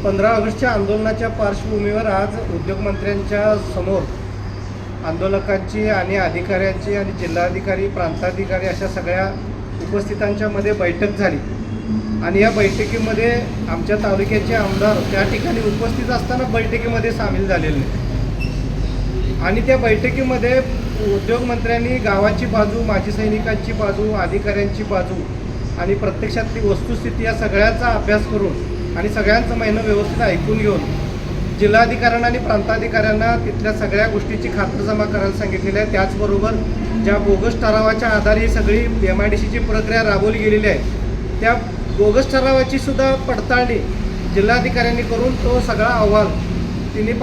15 ऑगस्टच्या आंदोलनाच्या पार्श्वभूमीवर आज उद्योगमंत्र्यांच्या समोर आंदोलकांची आणि अधिकाऱ्यांची आणि जिल्हाधिकारी प्रांताधिकारी अशा सगळ्या उपस्थितांच्या मध्ये बैठक झाली आणि या बैठकीमध्ये आमच्या तालुक्याचे आमदार त्या ठिकाणी उपस्थित असताना बैठकीमध्ये सामील झालेले नाही आणि त्या बैठकीमध्ये उद्योगमंत्र्यांनी गावाची बाजू, माजी सैनिकांची बाजू, अधिकाऱ्यांची बाजू आणि प्रत्यक्षातली वस्तुस्थिती या सगळ्याचा अभ्यास करून आणि सगळ्यांचं म्हणणं व्यवस्थित ऐकून घेऊन जिल्हाधिकाऱ्यांना आणि प्रांताधिकाऱ्यांना तिथल्या सगळ्या गोष्टीची खातरजमा करायला सांगितलेली आहे। त्याचबरोबर ज्या बोगस ठरावाच्या आधारे ही सगळी MIDCची प्रक्रिया राबवली गेलेली आहे त्या बोगस ठरावाची सुद्धा पडताळणी जिल्हाधिकाऱ्यांनी करून तो सगळा अहवाल तिन्ही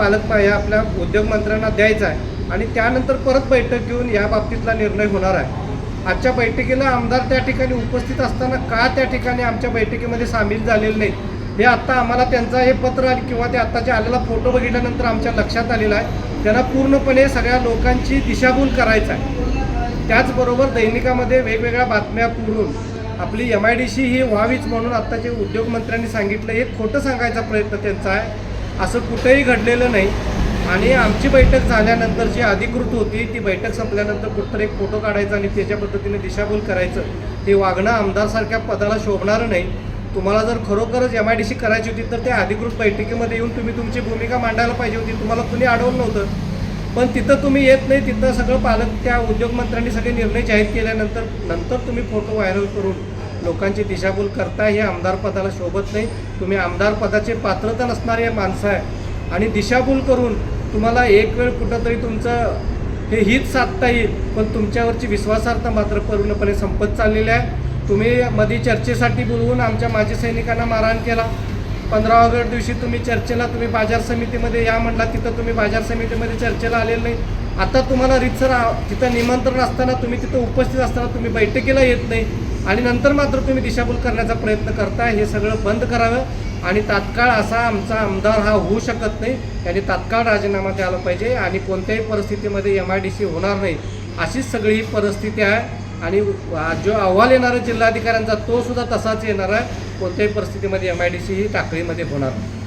आपल्या उद्योगमंत्र्यांना द्यायचा आहे आणि त्यानंतर परत बैठक घेऊन या बाबतीतला निर्णय होणार आहे। आजच्या बैठकीला आमदार त्या ठिकाणी उपस्थित असताना का त्या ठिकाणी आमच्या बैठकीमध्ये सामील झालेले नाहीत हे आत्ता आम्हाला त्यांचा हे पत्र किंवा ते आत्ताच्या आलेला फोटो बघितल्यानंतर आमच्या लक्षात आलेला आहे। त्यांना पूर्णपणे सगळ्या लोकांची दिशाभूल करायचं आहे। त्याचबरोबर दैनिकामध्ये वेगवेगळ्या बातम्या पुरवून आपली MIDC ही व्हावीच म्हणून आत्ताचे उद्योगमंत्र्यांनी सांगितलं हे खोटं सांगायचा प्रयत्न त्यांचा आहे। असं कुठेही घडलेलं नाही आणि आमची बैठक झाल्यानंतर जी अधिकृत होती ती बैठक संपल्यानंतर कुठंतरी एक फोटो काढायचा आणि त्याच्या पद्धतीने दिशाभूल करायचं हे वागणं आमदारसारख्या पदाला शोभणारं नाही। तुम्हाला जर खरोखरच MIDC करायची होती तर त्या अधिकृत बैठकीमध्ये येऊन तुम्ही तुमची भूमिका मांडायला पाहिजे होती। तुम्हाला कुणी अडवलं नव्हतं पण तिथं तुम्ही येत नाही। तिथं सगळं पालक त्या उद्योगमंत्र्यांनी सगळे निर्णय जाहीर केल्यानंतर तुम्ही फोटो व्हायरल करून लोकांची दिशाभूल करताय हे आमदार पदाला शोभत नाही। तुम्ही आमदार पदाचे पात्रता नसणारे माणसं आहे आणि दिशाभूल करून तुम्हाला एक वेळ कुठंतरी तुमचं हे हित साधता येईल पण तुमच्यावरची विश्वासार्हता मात्र पूर्णपणे संपत चाललेली आहे। तुम्ही मध्ये चर्चेसाठी बोलवून आमच्या माजी सैनिकांना मारहाण केला। 15 ऑगस्ट दिवशी तुम्ही चर्चेला बाजार समितीमध्ये या म्हटला, तिथं तुम्ही बाजार समितीमध्ये चर्चेला आलेलं नाही। आता तुम्हाला रीतसर तिथं निमंत्रण असताना तुम्ही तिथं उपस्थित असताना तुम्ही बैठकीला येत नाही आणि नंतर मात्र तुम्ही दिशाभूल करण्याचा प्रयत्न करताय। हे सगळं बंद करावं आणि तात्काळ असा आमचा आमदार हा होऊ शकत नाही। त्यांनी तात्काळ राजीनामा द्यायला पाहिजे आणि कोणत्याही परिस्थितीमध्ये MIDC होणार नाही अशीच सगळी ही परिस्थिती आहे आणि जो अहवाल येणार आहे जिल्हाधिकाऱ्यांचा तो सुद्धा तसाच येणार आहे। कोणत्याही परिस्थितीमध्ये MIDC ही टाकळीमध्ये होणार नाही।